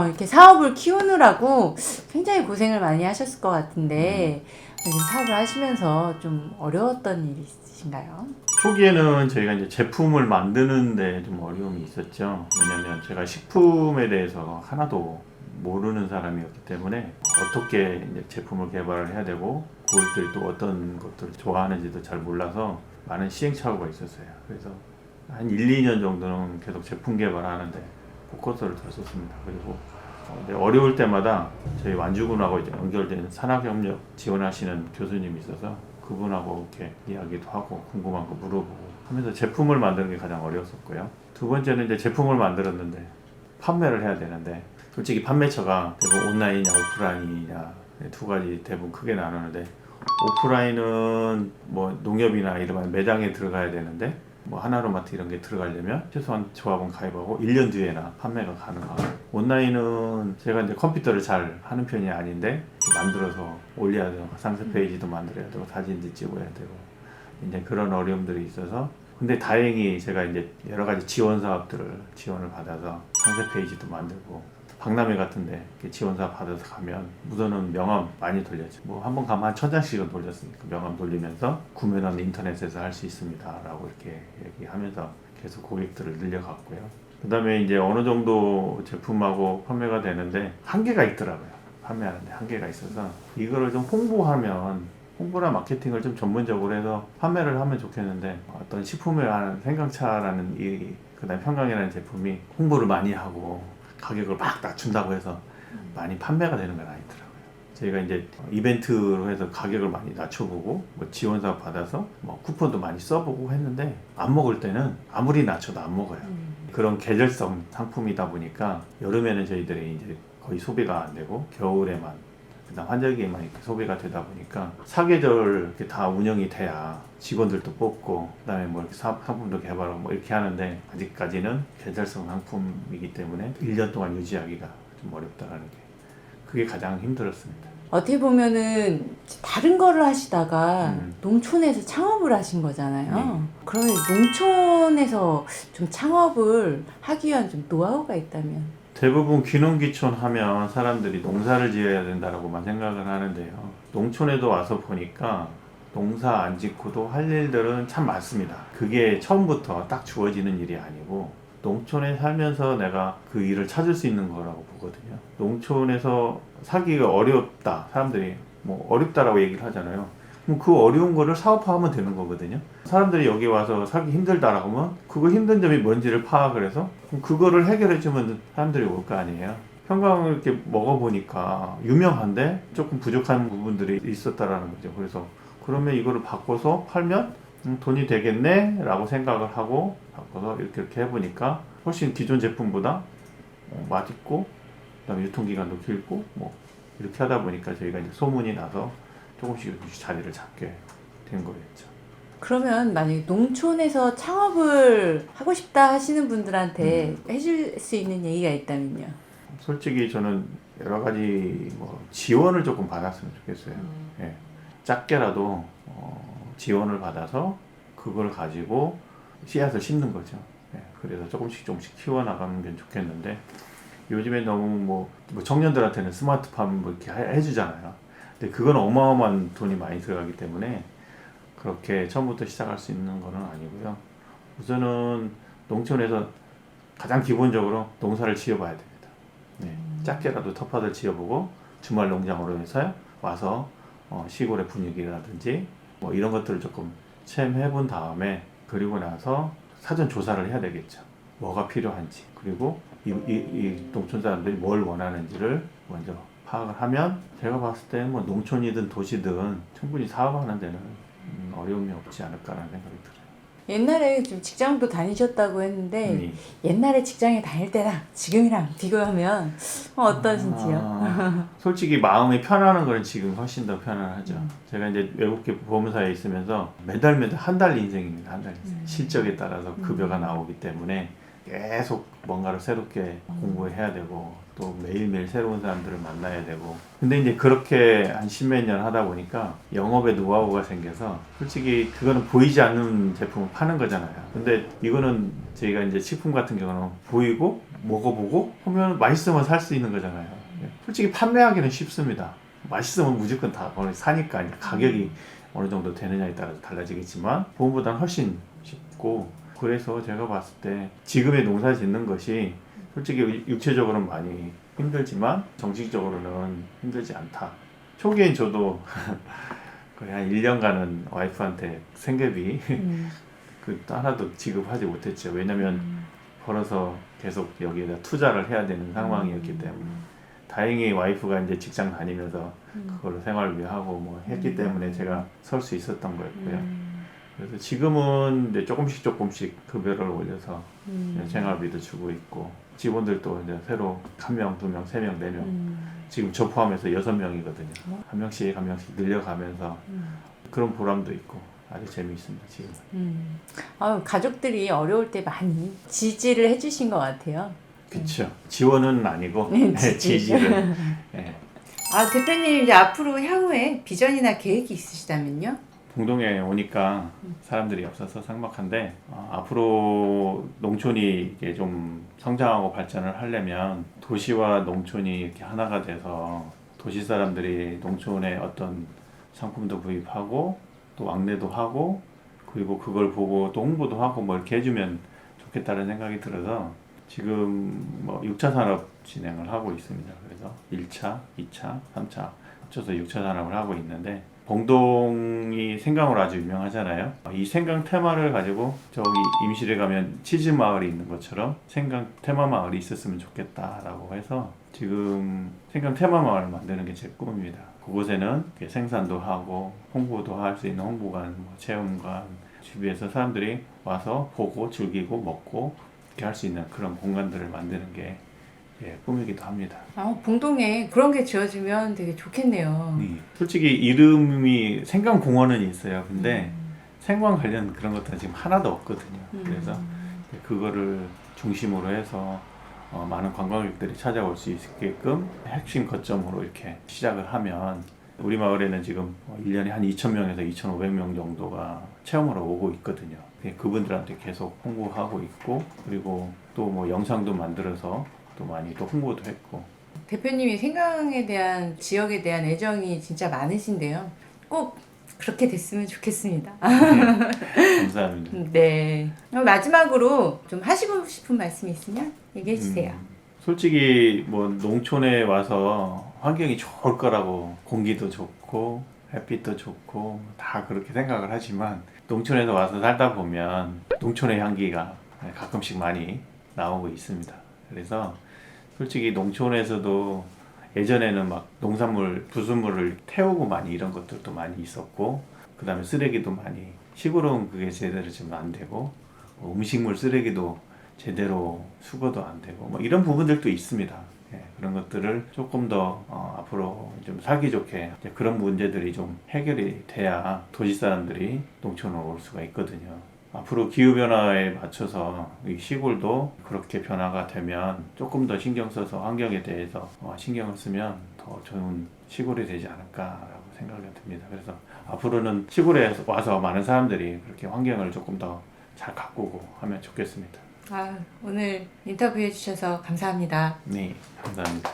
이렇게 사업을 키우느라고 굉장히 고생을 많이 하셨을 것 같은데 요즘 사업을 하시면서 좀 어려웠던 일이 있으신가요? 초기에는 저희가 이제 제품을 만드는데 좀 어려움이 있었죠. 왜냐면 제가 식품에 대해서 하나도 모르는 사람이었기 때문에 어떻게 이제 제품을 개발을 해야 되고 고객들이 또 어떤 것들을 좋아하는지도 잘 몰라서 많은 시행착오가 있었어요. 그래서 한 1, 2년 정도는 계속 제품 개발하는데 포커스를 뒀었습니다. 그리고 이제 어려울 때마다 저희 완주군하고 이제 연결된 산학협력 지원하시는 교수님이 있어서 그분하고 이렇게 이야기도 하고 궁금한 거 물어보고 하면서 제품을 만드는 게 가장 어려웠었고요. 두 번째는 이제 제품을 만들었는데 판매를 해야 되는데 솔직히 판매처가 대부분 온라인이냐 오프라인이냐 두 가지 대부분 크게 나누는데 오프라인은 뭐 농협이나 이런 매장에 들어가야 되는데 뭐 하나로마트 이런 게 들어가려면 최소한 조합원 가입하고 1년 뒤에나 판매가 가능하고 온라인은 제가 이제 컴퓨터를 잘 하는 편이 아닌데 만들어서 올려야 되고 상세 페이지도 만들어야 되고 사진도 찍어야 되고 이제 그런 어려움들이 있어서 근데 다행히 제가 이제 여러 가지 지원 사업들을 지원을 받아서 상세 페이지도 만들고 박람회 같은데 지원 사업 받아서 가면 우선은 명함 많이 돌렸죠. 뭐 한 번 가면 한 1000장씩은 돌렸으니까 명함 돌리면서 구매는 인터넷에서 할 수 있습니다라고 이렇게 얘기하면서 계속 고객들을 늘려갔고요. 그다음에 이제 어느 정도 제품하고 판매가 되는데 한계가 있더라고요. 판매하는데 한계가 있어서 이거를 좀 홍보나 마케팅을 좀 전문적으로 해서 판매를 하면 좋겠는데 어떤 식품에 관한 생강차라는 그다음에 평강이라는 제품이 홍보를 많이 하고 가격을 막 낮춘다고 해서 많이 판매가 되는 건 아니더라고요. 저희가 이제 이벤트로 해서 가격을 많이 낮춰보고 뭐 지원 사업 받아서 뭐 쿠폰도 많이 써보고 했는데 안 먹을 때는 아무리 낮춰도 안 먹어요. 그런 계절성 상품이다 보니까 여름에는 저희들이 이제 거의 소비가 안 되고 겨울에만 그다음 환절기에만 이렇게 소비가 되다 보니까 사계절 이렇게 다 운영이 돼야 직원들도 뽑고 그다음에 뭐 이렇게 상품도 개발하고 뭐 이렇게 하는데 아직까지는 계절성 상품이기 때문에 1년 동안 유지하기가 좀 어렵다라는 게 그게 가장 힘들었습니다. 어떻게 보면은 다른 거를 하시다가 농촌에서 창업을 하신 거잖아요. 네. 그러면 농촌에서 좀 창업을 하기 위한 좀 노하우가 있다면? 대부분 귀농귀촌 하면 사람들이 농사를 지어야 된다라고만 생각을 하는데요. 농촌에도 와서 보니까 농사 안 짓고도 할 일들은 참 많습니다. 그게 처음부터 딱 주어지는 일이 아니고 농촌에 살면서 내가 그 일을 찾을 수 있는 거라고 보거든요. 농촌에서 살기가 어렵다. 사람들이 뭐 어렵다라고 얘기를 하잖아요. 그럼 그 어려운 거를 사업화하면 되는 거거든요. 사람들이 여기 와서 살기 힘들다라고 하면 그거 힘든 점이 뭔지를 파악을 해서 그럼 그거를 해결해주면 사람들이 올 거 아니에요. 평강을 이렇게 먹어보니까 유명한데 조금 부족한 부분들이 있었다라는 거죠. 그래서 그러면 이거를 바꿔서 팔면 돈이 되겠네 라고 생각을 하고 바꿔서 이렇게 해보니까 훨씬 기존 제품보다 맛있고 그다음에 유통기간도 길고 뭐 이렇게 하다 보니까 저희가 이제 소문이 나서 조금씩 자리를 잡게 된 거였죠. 그러면 만약에 농촌에서 창업을 하고 싶다 하시는 분들한테 해줄 수 있는 얘기가 있다면요? 솔직히 저는 여러 가지 뭐 지원을 조금 받았으면 좋겠어요. 예. 작게라도 지원을 받아서 그걸 가지고 씨앗을 심는 거죠. 예. 그래서 조금씩 키워나가는 게 좋겠는데 요즘에 너무 뭐 청년들한테는 스마트팜 뭐 이렇게 해주잖아요. 근데 그건 어마어마한 돈이 많이 들어가기 때문에 그렇게 처음부터 시작할 수 있는 건 아니고요. 우선은 농촌에서 가장 기본적으로 농사를 지어봐야 됩니다. 네. 작게라도 텃밭을 지어보고 주말 농장으로 해서 와서 시골의 분위기라든지 뭐 이런 것들을 조금 체험해본 다음에 그리고 나서 사전 조사를 해야 되겠죠. 뭐가 필요한지 그리고 이 농촌 사람들이 뭘 원하는지를 먼저 파악을 하면 제가 봤을 때는 뭐 농촌이든 도시든 충분히 사업하는 데는 어려움이 없지 않을까라는 생각이 들어요. 옛날에 좀 직장도 다니셨다고 했는데 옛날에 직장에 다닐 때랑 지금이랑 비교하면 어떠신지요? 솔직히 마음이 편안한 거는 지금 훨씬 더 편안하죠. 제가 이제 외국계 보험사에 있으면서 매달 한 달 인생입니다. 한 달 인생. 실적에 따라서 급여가 나오기 때문에 계속 뭔가를 새롭게 공부해야 되고 또 매일매일 새로운 사람들을 만나야 되고 근데 이제 그렇게 한 십몇 년 하다 보니까 영업의 노하우가 생겨서 솔직히 그거는 보이지 않는 제품을 파는 거잖아요. 근데 이거는 저희가 이제 식품 같은 경우는 보이고 먹어보고 보면 맛있으면 살 수 있는 거잖아요. 솔직히 판매하기는 쉽습니다. 맛있으면 무조건 다 사니까 이제 가격이 어느 정도 되느냐에 따라서 달라지겠지만 보험보다는 훨씬 쉽고 그래서 제가 봤을 때 지금의 농사 짓는 것이 솔직히 육체적으로는 많이 힘들지만 정신적으로는 힘들지 않다. 초기엔 저도 거의 한 1년간은 와이프한테 생계비 그 하나도 지급하지 못했죠. 왜냐면 벌어서 계속 여기에다 투자를 해야 되는 상황이었기 때문에 다행히 와이프가 이제 직장 다니면서 그걸로 생활비하고 뭐 했기 때문에 제가 설 수 있었던 거였고요. 그래서 지금은 이제 조금씩 급여를 올려서 생활비도 주고 있고 직원들도 이제 새로 1명, 2명, 3명, 4명 지금 저 포함해서 6명이거든요. 한 명씩 늘려가면서 그런 보람도 있고 아주 재미있습니다 지금. 가족들이 어려울 때 많이 지지를 해주신 것 같아요. 그렇죠. 지원은 아니고 네, 지지를. 네. 대표님 이제 앞으로 향후에 비전이나 계획이 있으시다면요? 봉동에 오니까 사람들이 없어서 삭막한데 앞으로 농촌이 이게 좀 성장하고 발전을 하려면 도시와 농촌이 이렇게 하나가 돼서 도시 사람들이 농촌에 어떤 상품도 구입하고 또 왕래도 하고 그리고 그걸 보고 또 홍보도 하고 뭐 이렇게 해주면 좋겠다는 생각이 들어서 지금 뭐 6차 산업 진행을 하고 있습니다. 그래서 1차, 2차, 3차 합쳐서 6차 산업을 하고 있는데 봉동이 생강으로 아주 유명하잖아요. 이 생강 테마를 가지고 저기 임실에 가면 치즈 마을이 있는 것처럼 생강 테마 마을이 있었으면 좋겠다라고 해서 지금 생강 테마 마을을 만드는 게 제 꿈입니다. 그곳에는 생산도 하고 홍보도 할 수 있는 홍보관, 뭐 체험관, 주위에서 사람들이 와서 보고 즐기고 먹고 이렇게 할 수 있는 그런 공간들을 만드는 게 꿈이기도 합니다. 봉동에 그런 게 지어지면 되게 좋겠네요. 솔직히 이름이 생강공원은 있어요. 근데 생강 관련 그런 것들은 지금 하나도 없거든요. 그래서 그거를 중심으로 해서 많은 관광객들이 찾아올 수 있게끔 핵심 거점으로 이렇게 시작을 하면 우리 마을에는 지금 1년에 한 2,000명에서 2,500명 정도가 체험하러 오고 있거든요. 그분들한테 계속 홍보하고 있고 그리고 또 뭐 영상도 만들어서 또 많이 또 홍보도 했고. 대표님이 생강에 대한 지역에 대한 애정이 진짜 많으신데요. 꼭 그렇게 됐으면 좋겠습니다. 감사합니다. 네. 그럼 마지막으로 좀 하시고 싶은 말씀이 있으면 얘기해 주세요. 솔직히 뭐 농촌에 와서 환경이 좋을 거라고 공기도 좋고 햇빛도 좋고 다 그렇게 생각을 하지만 농촌에서 와서 살다 보면 농촌의 향기가 가끔씩 많이 나오고 있습니다. 그래서 솔직히 농촌에서도 예전에는 막 농산물, 부수물을 태우고 많이 이런 것들도 많이 있었고 그 다음에 쓰레기도 많이 시골은 그게 제대로 좀 안 되고 음식물 쓰레기도 제대로 수거도 안 되고 뭐 이런 부분들도 있습니다. 그런 것들을 조금 더 앞으로 좀 살기 좋게 그런 문제들이 좀 해결이 돼야 도시 사람들이 농촌으로 올 수가 있거든요. 앞으로 기후변화에 맞춰서 이 시골도 그렇게 변화가 되면 조금 더 신경 써서 환경에 대해서 신경을 쓰면 더 좋은 시골이 되지 않을까라고 생각이 듭니다. 그래서 앞으로는 시골에 와서 많은 사람들이 그렇게 환경을 조금 더 잘 가꾸고 하면 좋겠습니다. 오늘 인터뷰해 주셔서 감사합니다. 네, 감사합니다.